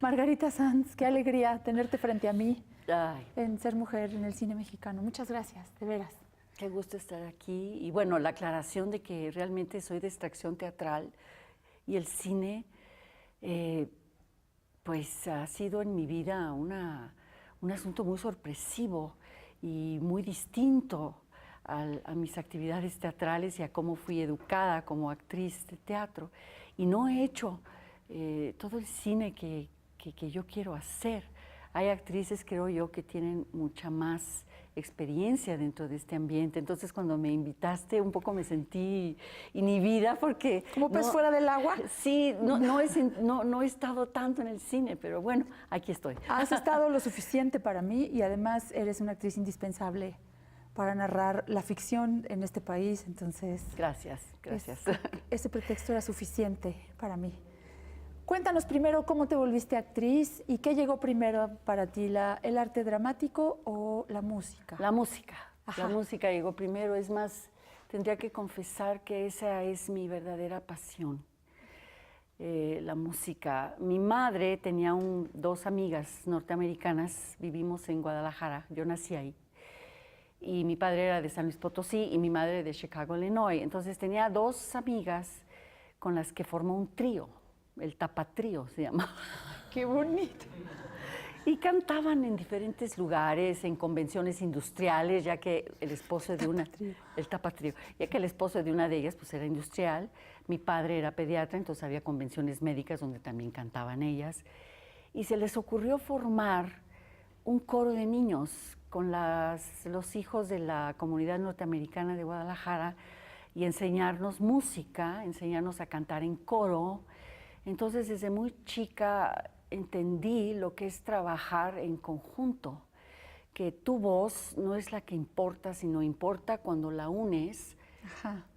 Margarita Sanz, qué alegría tenerte frente a mí Ay, en Ser Mujer en el cine mexicano. Muchas gracias, de veras. qué gusto estar aquí. Y bueno, la aclaración de que realmente soy de extracción teatral y el cine, pues ha sido en mi vida un asunto muy sorpresivo y muy distinto a mis actividades teatrales y a cómo fui educada como actriz de teatro. Y no he hecho todo el cine que yo quiero hacer. Hay actrices, creo yo, que tienen mucha más experiencia dentro de este ambiente. Entonces, cuando me invitaste, un poco me sentí inhibida porque... ¿Como pez fuera del agua? Sí, no he estado tanto en el cine, pero bueno, aquí estoy. Has estado lo suficiente para mí y además eres una actriz indispensable para narrar la ficción en este país, entonces... Gracias, gracias. Ese pretexto era suficiente para mí. Cuéntanos primero cómo te volviste actriz y qué llegó primero para ti, el arte dramático o la música. La música. Ajá. La música llegó primero. Es más, tendría que confesar que esa es mi verdadera pasión. La música. Mi madre tenía dos amigas norteamericanas, vivimos en Guadalajara, yo nací ahí. Y mi padre era de San Luis Potosí y mi madre de Chicago, Illinois. Entonces tenía dos amigas con las que formó un trío. El tapatrío se llama. ¡Qué bonito! Y cantaban en diferentes lugares, en convenciones industriales, ya que el esposo de una... El tapatrío. Ya que el esposo de una de ellas pues era industrial, mi padre era pediatra, entonces había convenciones médicas donde también cantaban ellas. Y se les ocurrió formar un coro de niños con los hijos de la comunidad norteamericana de Guadalajara y enseñarnos música, enseñarnos a cantar en coro. Entonces, desde muy chica entendí lo que es trabajar en conjunto, que tu voz no es la que importa, sino importa cuando la unes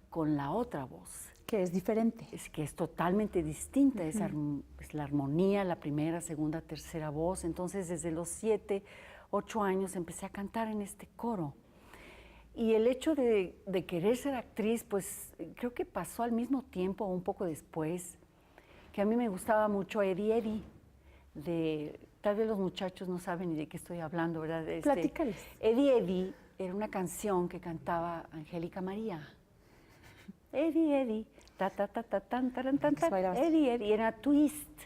con la otra voz. Que es diferente. Es que es totalmente distinta, es la armonía, la primera, segunda, tercera voz. Entonces, desde los 7, 8 años empecé a cantar en este coro. Y el hecho de querer ser actriz, pues creo que pasó al mismo tiempo o un poco después, que a mí me gustaba mucho Eddie Eddy, tal vez los muchachos no saben ni de qué estoy hablando, ¿verdad? Platícales. Eddie Eddy era una canción que cantaba Angélica María. Eddie Eddy, ta ta ta ta tan taran tan tan. Eddie Eddy era twist.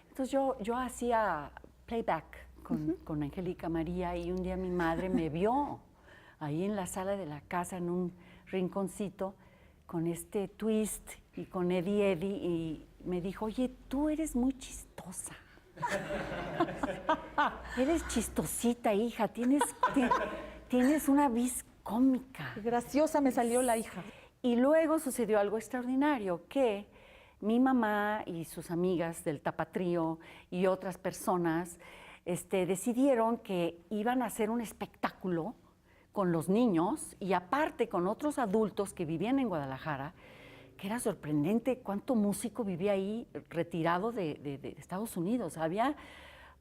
Entonces yo hacía playback con Angélica María y un día mi madre me vio ahí en la sala de la casa en un rinconcito con este twist y con Eddie Eddy y me dijo, oye, tú eres muy chistosa. Eres chistosita, hija, tienes una vis cómica. Graciosa me salió la hija. Y luego sucedió algo extraordinario, que mi mamá y sus amigas del tapatrío y otras personas decidieron que iban a hacer un espectáculo con los niños y aparte con otros adultos que vivían en Guadalajara, que era sorprendente cuánto músico vivía ahí retirado de Estados Unidos. Había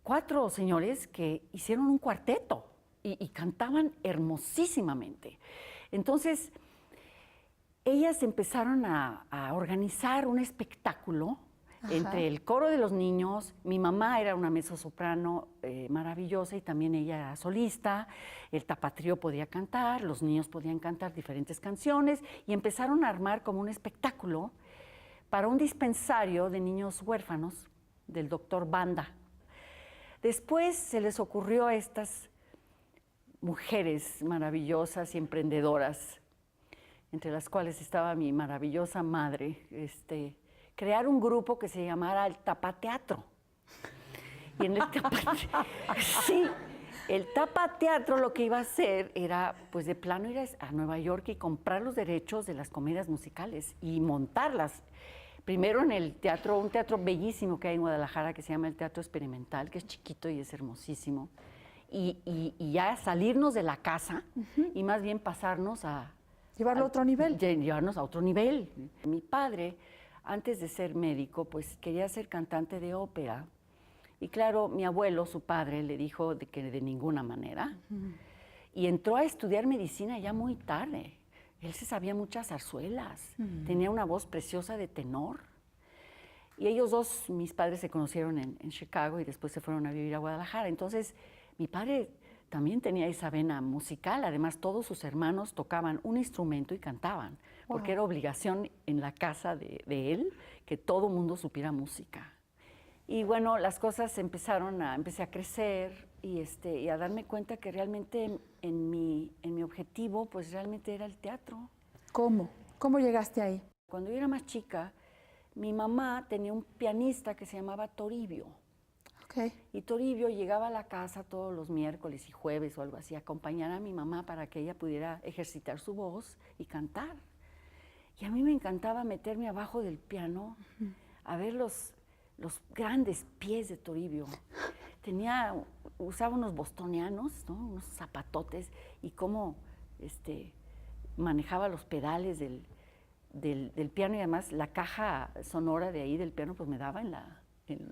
4 señores que hicieron un cuarteto y cantaban hermosísimamente. Entonces, ellas empezaron a organizar un espectáculo entre el coro de los niños. Mi mamá era una mezzosoprano maravillosa y también ella era solista. El tapatrío podía cantar, los niños podían cantar diferentes canciones y empezaron a armar como un espectáculo para un dispensario de niños huérfanos del doctor Banda. Después se les ocurrió a estas mujeres maravillosas y emprendedoras, entre las cuales estaba mi maravillosa madre, crear un grupo que se llamara el Tapateatro. Y en el el Tapateatro lo que iba a hacer era, pues de plano ir a Nueva York y comprar los derechos de las comedias musicales y montarlas. Primero en el teatro, un teatro bellísimo que hay en Guadalajara que se llama el Teatro Experimental, que es chiquito y es hermosísimo. Y ya salirnos de la casa y más bien pasarnos a... Llevarlo a otro nivel. Llevarnos a otro nivel. Mi padre, antes de ser médico, pues quería ser cantante de ópera. Y claro, mi abuelo, su padre, le dijo que de ninguna manera. Y entró a estudiar medicina ya muy tarde. Él se sabía muchas zarzuelas, tenía una voz preciosa de tenor. Y ellos dos, mis padres se conocieron en Chicago y después se fueron a vivir a Guadalajara. Entonces, mi padre también tenía esa vena musical. Además, todos sus hermanos tocaban un instrumento y cantaban, porque era obligación en la casa de él que todo mundo supiera música. Y bueno, las cosas empecé a crecer y a darme cuenta que realmente en mi objetivo, pues realmente era el teatro. ¿Cómo? ¿Cómo llegaste ahí? Cuando yo era más chica, mi mamá tenía un pianista que se llamaba Toribio. Okay. Y Toribio llegaba a la casa todos los miércoles y jueves o algo así, a acompañar a mi mamá para que ella pudiera ejercitar su voz y cantar. Y a mí me encantaba meterme abajo del piano a ver los grandes pies de Toribio. Usaba unos bostonianos, ¿no? Unos zapatotes, y cómo manejaba los pedales del piano, y además la caja sonora de ahí del piano pues me daba en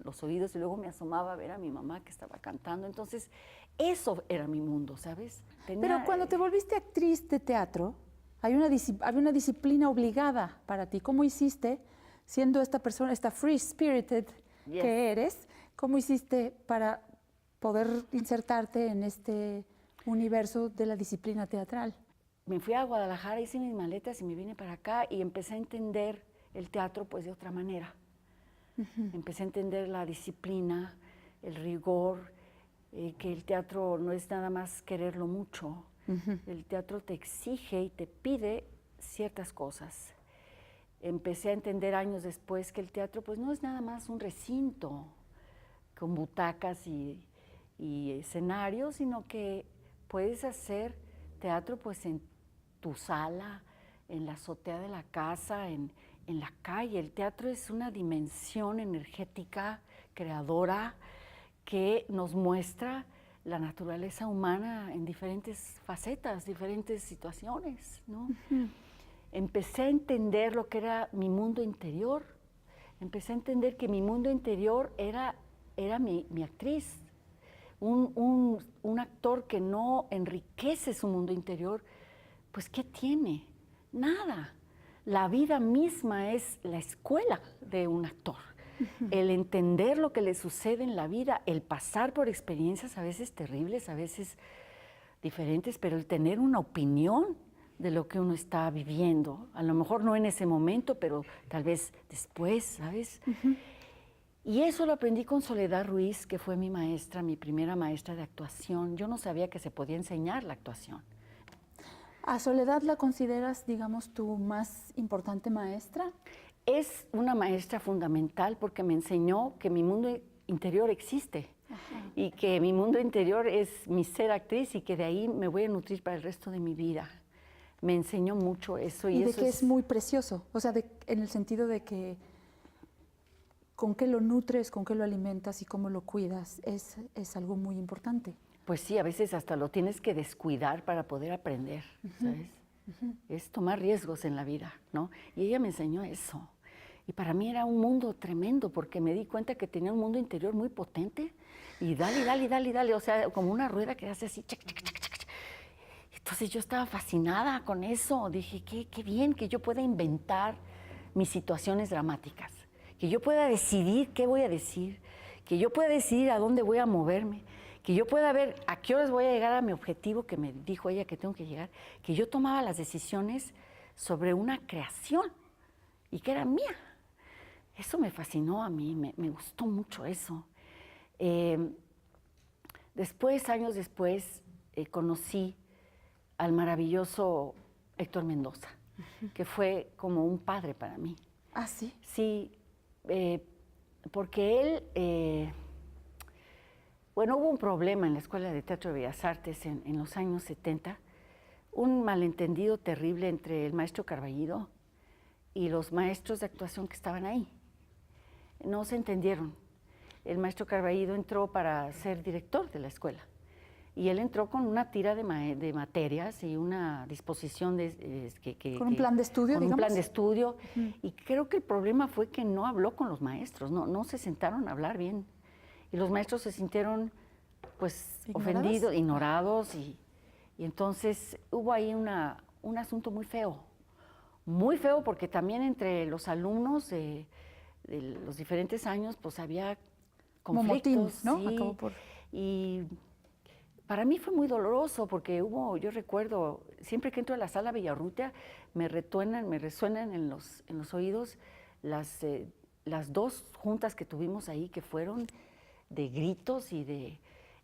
los oídos, y luego me asomaba a ver a mi mamá que estaba cantando. Entonces, eso era mi mundo, ¿sabes? Pero cuando te volviste actriz de teatro, había una disciplina obligada para ti. ¿Cómo hiciste, siendo esta persona, esta free-spirited que eres, cómo hiciste para poder insertarte en este universo de la disciplina teatral? Me fui a Guadalajara, hice mis maletas y me vine para acá y empecé a entender el teatro pues de otra manera. Empecé a entender la disciplina, el rigor, que el teatro no es nada más quererlo mucho. El teatro te exige y te pide ciertas cosas. Empecé a entender años después que el teatro pues no es nada más un recinto con butacas y escenarios, sino que puedes hacer teatro pues en tu sala, en la azotea de la casa, en la calle. El teatro es una dimensión energética, creadora, que nos muestra la naturaleza humana en diferentes facetas, diferentes situaciones, ¿no? Empecé a entender lo que era mi mundo interior. Empecé a entender que mi mundo interior era mi actriz. Un actor que no enriquece su mundo interior, pues ¿qué tiene? Nada. La vida misma es la escuela de un actor. El entender lo que le sucede en la vida, el pasar por experiencias a veces terribles, a veces diferentes, pero el tener una opinión de lo que uno está viviendo, a lo mejor no en ese momento, pero tal vez después, ¿sabes? Y eso lo aprendí con Soledad Ruiz, que fue mi maestra, mi primera maestra de actuación. Yo no sabía que se podía enseñar la actuación. ¿A Soledad la consideras, digamos, tu más importante maestra? Es una maestra fundamental porque me enseñó que mi mundo interior existe y que mi mundo interior es mi ser actriz y que de ahí me voy a nutrir para el resto de mi vida. Me enseñó mucho eso. Y de que es muy precioso, o sea, en el sentido de que con qué lo nutres, con qué lo alimentas y cómo lo cuidas es algo muy importante. Pues sí, a veces hasta lo tienes que descuidar para poder aprender, ¿sabes? Es tomar riesgos en la vida, ¿no? Y ella me enseñó eso. Y para mí era un mundo tremendo porque me di cuenta que tenía un mundo interior muy potente y dale, o sea, como una rueda que hace así, chac, chac, chac, chac. Entonces yo estaba fascinada con eso. Dije, qué bien que yo pueda inventar mis situaciones dramáticas, que yo pueda decidir qué voy a decir, que yo pueda decidir a dónde voy a moverme, que yo pueda ver a qué horas voy a llegar a mi objetivo que me dijo ella que tengo que llegar, que yo tomaba las decisiones sobre una creación y que era mía. Eso me fascinó a mí, me gustó mucho eso. Años después, conocí al maravilloso Héctor Mendoza, que fue como un padre para mí. ¿Ah, sí? Sí, porque él... Bueno, hubo un problema en la Escuela de Teatro de Bellas Artes en los años 70, un malentendido terrible entre el maestro Carballido y los maestros de actuación que estaban ahí. No se entendieron. El maestro Carballido entró para ser director de la escuela y él entró con una tira de materias y una disposición con un plan de estudio, con digamos. Un plan de estudio. Y creo que el problema fue que no habló con los maestros, no se sentaron a hablar bien. Y los maestros se sintieron, pues, ofendidos, ignorados, y entonces hubo ahí un asunto muy feo porque también entre los alumnos de los diferentes años, pues había Como conflictos. motín, ¿no? Sí, Acabó por... y para mí fue muy doloroso porque yo recuerdo, siempre que entro a la sala Villarrutia, me resuenan en los oídos las dos juntas que tuvimos ahí, que fueron de gritos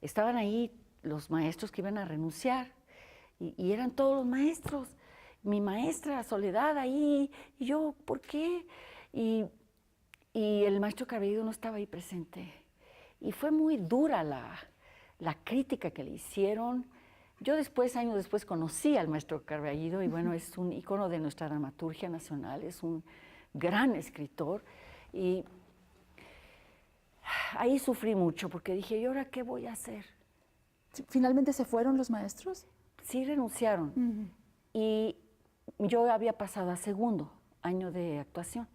estaban ahí los maestros que iban a renunciar, y eran todos los maestros. Mi maestra Soledad ahí, y yo, ¿por qué? Y el maestro Carballido no estaba ahí presente. Y fue muy dura la crítica que le hicieron. Yo años después, conocí al maestro Carballido, y bueno, es un ícono de nuestra dramaturgia nacional, es un gran escritor. Y ahí sufrí mucho, porque dije, ¿y ahora qué voy a hacer? ¿Finalmente se fueron los maestros? Sí, renunciaron. Y yo había pasado a segundo año de actuación.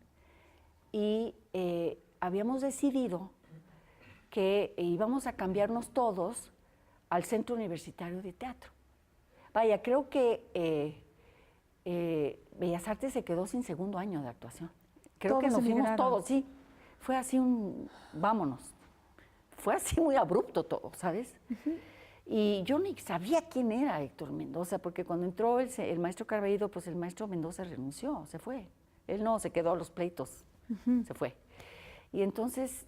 Y habíamos decidido que íbamos a cambiarnos todos al Centro Universitario de Teatro. Vaya, creo que Bellas Artes se quedó sin segundo año de actuación. Creo que nos fuimos todos, sí. Fue así vámonos. Fue así muy abrupto todo, ¿sabes? Y yo ni sabía quién era Héctor Mendoza, porque cuando entró el maestro Carballido, pues el maestro Mendoza renunció, se fue. Él no, se quedó a los pleitos, se fue. Y entonces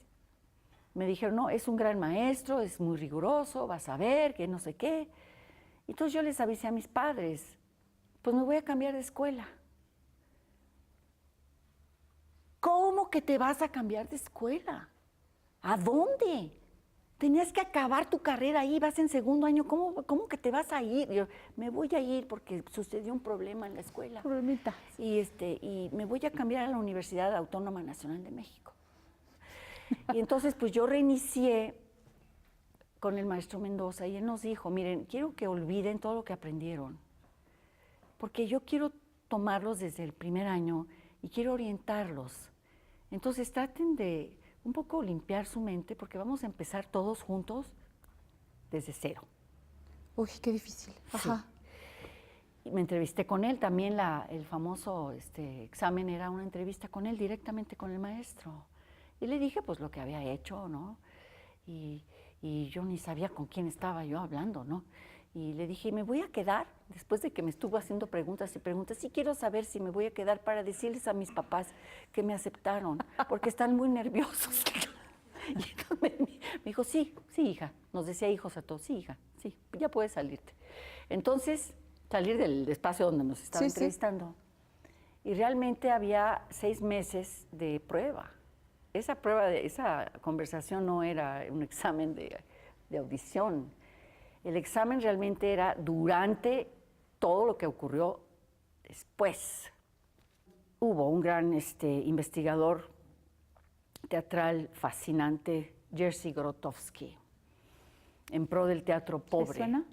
me dijeron, no, es un gran maestro, es muy riguroso, vas a ver, que no sé qué. Entonces yo les avisé a mis padres, pues me voy a cambiar de escuela. ¿Cómo que te vas a cambiar de escuela? ¿A dónde? Tenías que acabar tu carrera ahí, vas en segundo año, ¿cómo que te vas a ir? Yo, me voy a ir porque sucedió un problema en la escuela. Problemita. Y me voy a cambiar a la Universidad Autónoma Nacional de México. Y entonces, pues yo reinicié con el maestro Mendoza y él nos dijo, miren, quiero que olviden todo lo que aprendieron, porque yo quiero tomarlos desde el primer año y quiero orientarlos. Entonces traten de un poco limpiar su mente, porque vamos a empezar todos juntos desde cero. Uy, qué difícil. Ajá. Sí. Y me entrevisté con él, también el famoso examen era una entrevista con él, directamente con el maestro. Y le dije pues lo que había hecho, ¿no? Y yo ni sabía con quién estaba yo hablando, ¿no? Y le dije, me voy a quedar, después de que me estuvo haciendo preguntas y preguntas, sí quiero saber si me voy a quedar para decirles a mis papás que me aceptaron, porque están muy nerviosos. Y entonces me dijo, sí, hija, nos decía hijos a todos, sí, hija, sí, ya puedes salirte. Entonces, salir del espacio donde nos estaba entrevistando. Sí. Y realmente había 6 meses de prueba. Esa conversación no era un examen de audición. El examen realmente era durante todo lo que ocurrió después. Hubo un gran investigador teatral fascinante, Jerzy Grotowski, en pro del teatro pobre. ¿Te suena?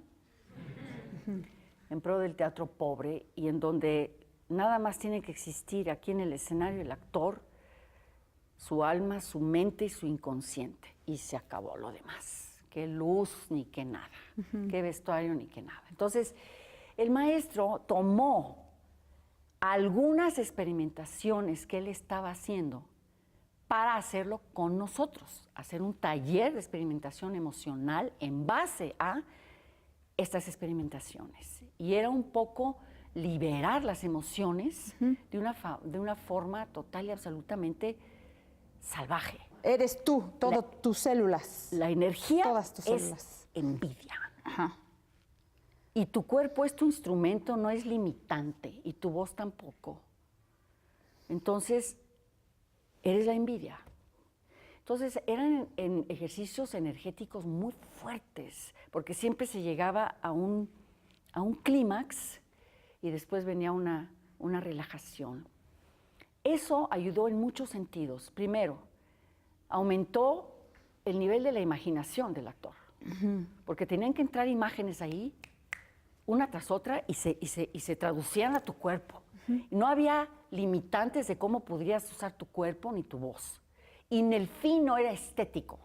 En pro del teatro pobre, y en donde nada más tiene que existir aquí en el escenario el actor, su alma, su mente y su inconsciente, y se acabó lo demás. Qué luz ni qué nada, qué vestuario ni qué nada. Entonces, el maestro tomó algunas experimentaciones que él estaba haciendo para hacerlo con nosotros, hacer un taller de experimentación emocional en base a estas experimentaciones. Y era un poco liberar las emociones de una forma total y absolutamente salvaje. Eres tú, tus células. La energía todas tus células. Es envidia. Ajá. Y tu cuerpo es tu instrumento, no es limitante, y tu voz tampoco. Entonces, eres la envidia. Entonces, eran en ejercicios energéticos muy fuertes, porque siempre se llegaba a un clímax y después venía una relajación. Eso ayudó en muchos sentidos. Primero, aumentó el nivel de la imaginación del actor, porque tenían que entrar imágenes ahí, una tras otra, y se traducían a tu cuerpo. No había limitantes de cómo podrías usar tu cuerpo ni tu voz. Y en el fin no era estético.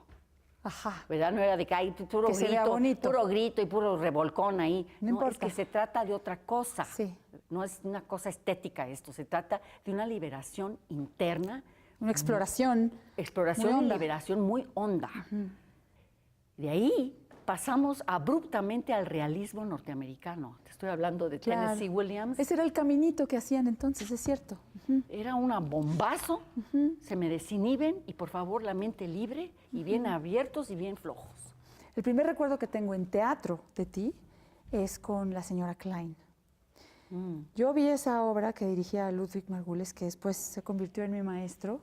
Ajá. ¿Verdad? No era de que hay puro grito y puro revolcón ahí. No importa. Es que se trata de otra cosa. Sí. No es una cosa estética esto, se trata de una liberación interna una exploración. Exploración muy y honda. liberación muy honda. De ahí pasamos abruptamente al realismo norteamericano. Te estoy hablando de Claro. Tennessee Williams. Ese era el caminito que hacían entonces, es cierto. Era un bombazo, se me desinhiben y por favor la mente libre y bien abiertos y bien flojos. El primer recuerdo que tengo en teatro de ti es con la señora Klein. Yo vi esa obra que dirigía Ludwig Margules, que después se convirtió en mi maestro,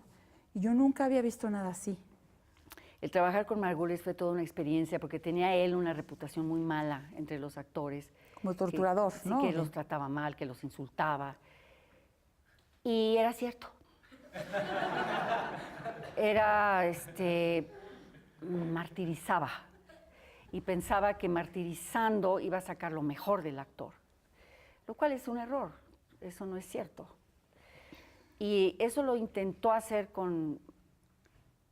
y yo nunca había visto nada así. El trabajar con Margules fue toda una experiencia porque tenía él una reputación muy mala entre los actores. Como torturador, sí, ¿no? que los trataba mal, que los insultaba. Y era cierto. Era, martirizaba. Y pensaba que martirizando iba a sacar lo mejor del actor. Lo cual es un error. Eso no es cierto. Y eso lo intentó hacer con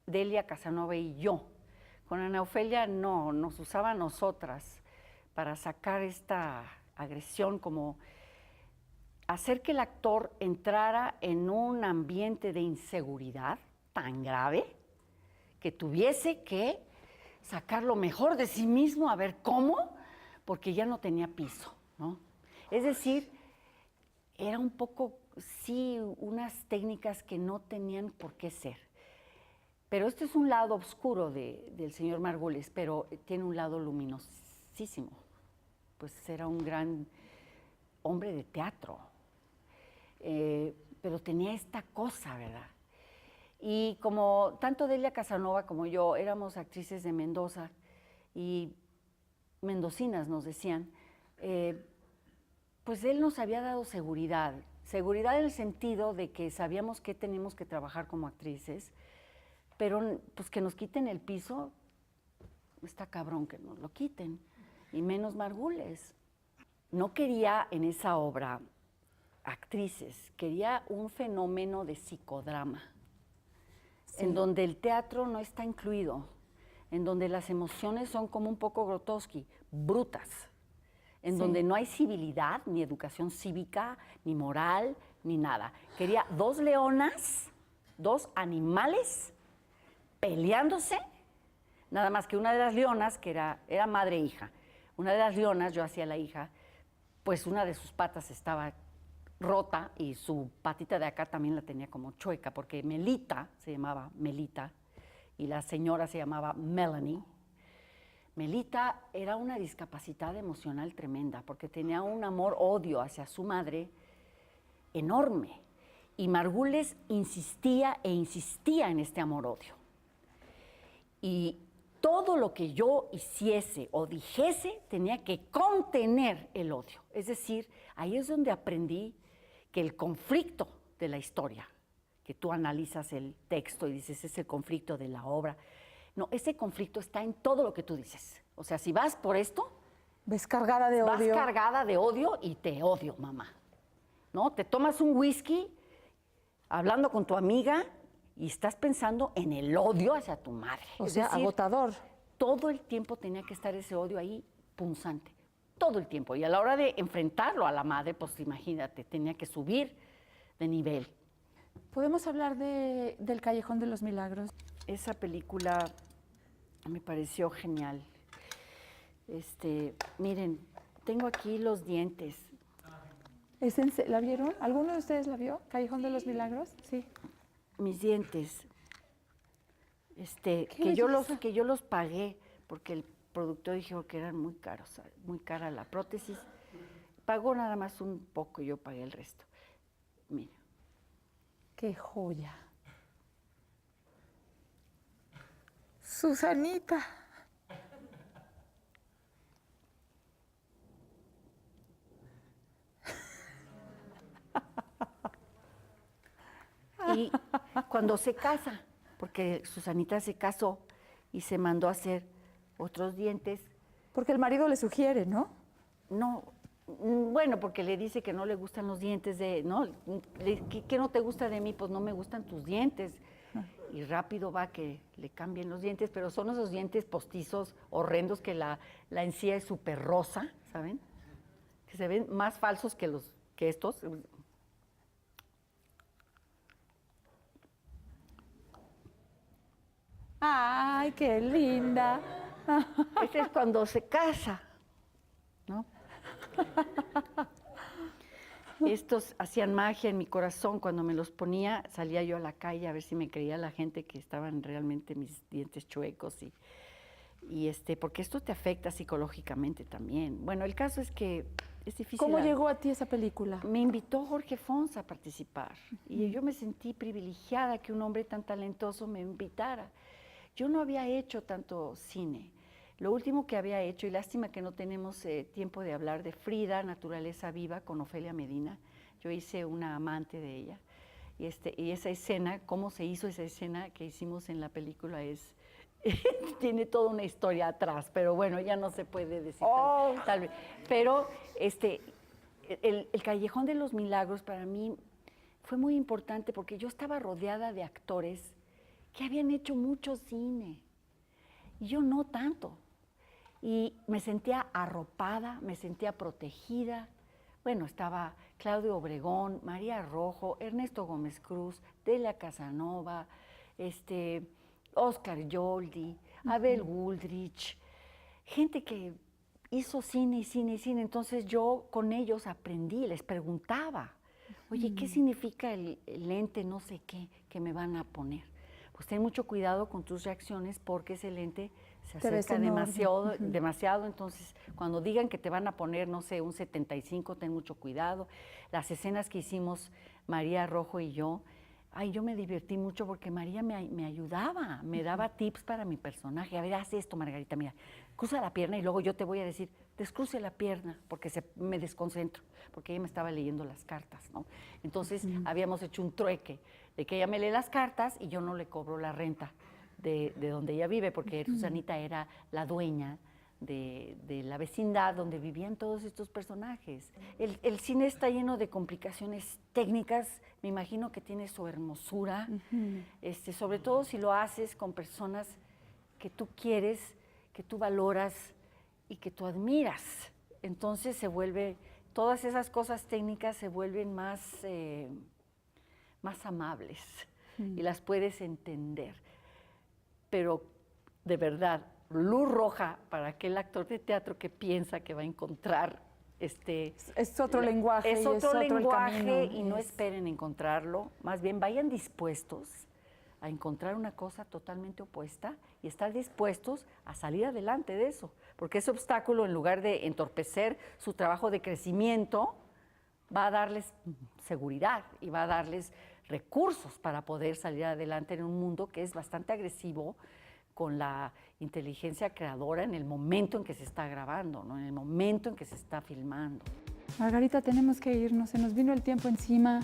Delia Casanova y yo. Con Ana Ofelia no, nos usaba a nosotras para sacar esta agresión, como hacer que el actor entrara en un ambiente de inseguridad tan grave que tuviese que sacar lo mejor de sí mismo, a ver cómo, porque ya no tenía piso, ¿no? Es decir, era un poco, sí, unas técnicas que no tenían por qué ser. Pero este es un lado oscuro del señor Margules, pero tiene un lado luminosísimo. Pues era un gran hombre de teatro, pero tenía esta cosa, ¿verdad? Y como tanto Delia Casanova como yo éramos actrices de Mendoza y mendocinas nos decían, pues él nos había dado seguridad. Seguridad en el sentido de que sabíamos que teníamos que trabajar como actrices, pero pues que nos quiten el piso, está cabrón que nos lo quiten, y menos Margules. No quería en esa obra actrices, quería un fenómeno de psicodrama, en donde el teatro no está incluido, en donde las emociones son como un poco Grotowski, brutas, en donde no hay civilidad, ni educación cívica, ni moral, ni nada. Quería dos leonas, dos animales peleándose, nada más que una de las leonas, que era madre e hija, una de las leonas, yo hacía la hija, pues una de sus patas estaba rota y su patita de acá también la tenía como chueca, porque Melita se llamaba Melita y la señora se llamaba Melanie. Melita era una discapacidad emocional tremenda, porque tenía un amor-odio hacia su madre enorme. Y Margules insistía e insistía en este amor-odio. Y todo lo que yo hiciese o dijese tenía que contener el odio. Es decir, ahí es donde aprendí que el conflicto de la historia, que tú analizas el texto y dices, es el conflicto de la obra. No, ese conflicto está en todo lo que tú dices. O sea, si vas por esto, ves cargada de vas odio. cargada de odio y te odio, mamá. ¿No? Te tomas un whisky hablando con tu amiga y estás pensando en el odio hacia tu madre. O Es sea, decir, agotador. todo el tiempo tenía que estar ese odio ahí punzante, todo el tiempo. Y a la hora de enfrentarlo a la madre, pues imagínate, tenía que subir de nivel. ¿Podemos hablar del Callejón de los Milagros? Esa película me pareció genial. Miren, tengo aquí los dientes. ¿La vieron? ¿Alguno de ustedes la vio? ¿Callejón de los Milagros? Sí. Mis dientes, Qué que yo belleza. los pagué porque el productor dijo que eran muy caros, muy cara la prótesis. Pagó nada más un poco y yo pagué el resto. Mira. ¡Qué joya! Susanita. Y cuando se casa, porque Susanita se casó y se mandó a hacer otros dientes, Porque el marido le sugiere, ¿no? no, bueno, porque le dice que no le gustan los dientes ¿no? ¿Qué no te gusta de mí? Pues no me gustan tus dientes. Y rápido va que le cambien los dientes, pero son esos dientes postizos horrendos que la encía es súper rosa, ¿saben? Que se ven más falsos que estos. Ay, qué linda. Ese es cuando se casa, ¿no? Estos hacían magia en mi corazón. Cuando me los ponía, salía yo a la calle a ver si me creía la gente que estaban realmente mis dientes chuecos porque esto te afecta psicológicamente también. Bueno, el caso es que es difícil. ¿Cómo llegó a ti esa película? Me invitó Jorge Fons a participar y yo me sentí privilegiada que un hombre tan talentoso me invitara. Yo no había hecho tanto cine. Lo último que había hecho, y lástima que no tenemos tiempo de hablar de Frida, Naturaleza Viva, con Ofelia Medina. Yo hice una amante de ella. Y esa escena, cómo se hizo esa escena que hicimos en la película tiene toda una historia atrás, pero bueno, ya no se puede decir tal vez. Pero el Callejón de los Milagros para mí fue muy importante porque yo estaba rodeada de actores que habían hecho mucho cine y yo no tanto. Y me sentía arropada, me sentía protegida. Bueno, estaba Claudio Obregón, María Rojo, Ernesto Gómez Cruz, Delia Casanova, Oscar Yoldi, Abel Woolrich, gente que hizo cine y cine y cine. Entonces yo con ellos aprendí, les preguntaba, oye, ¿qué significa el lente no sé qué que me van a poner? Pues ten mucho cuidado con tus reacciones porque ese lente se acerca demasiado. Entonces, cuando digan que te van a poner, no sé, un 75, ten mucho cuidado. Las escenas que hicimos María Rojo y yo me divertí mucho porque María me ayudaba, me daba tips para mi personaje. A ver, haz esto, Margarita, mira, cruza la pierna y luego yo te voy a decir, descruce la pierna, porque me desconcentro, porque ella me estaba leyendo las cartas, ¿no? Entonces, habíamos hecho un trueque de que ella me lee las cartas y yo no le cobro la renta de donde ella vive, porque Susanita era la dueña de la vecindad donde vivían todos estos personajes. El cine está lleno de complicaciones técnicas, me imagino que tiene su hermosura, sobre todo si lo haces con personas que tú quieres, que tú valoras y que tú admiras. Entonces todas esas cosas técnicas se vuelven más amables y las puedes entender. Pero de verdad, luz roja para aquel actor de teatro que piensa que va a encontrar es otro lenguaje. Es otro lenguaje camino, y no esperen encontrarlo. Más bien vayan dispuestos a encontrar una cosa totalmente opuesta y estar dispuestos a salir adelante de eso. Porque ese obstáculo, en lugar de entorpecer su trabajo de crecimiento, va a darles seguridad y va a darles recursos para poder salir adelante en un mundo que es bastante agresivo con la inteligencia creadora en el momento en que se está grabando, ¿no? En el momento en que se está filmando. Margarita, tenemos que irnos, se nos vino el tiempo encima.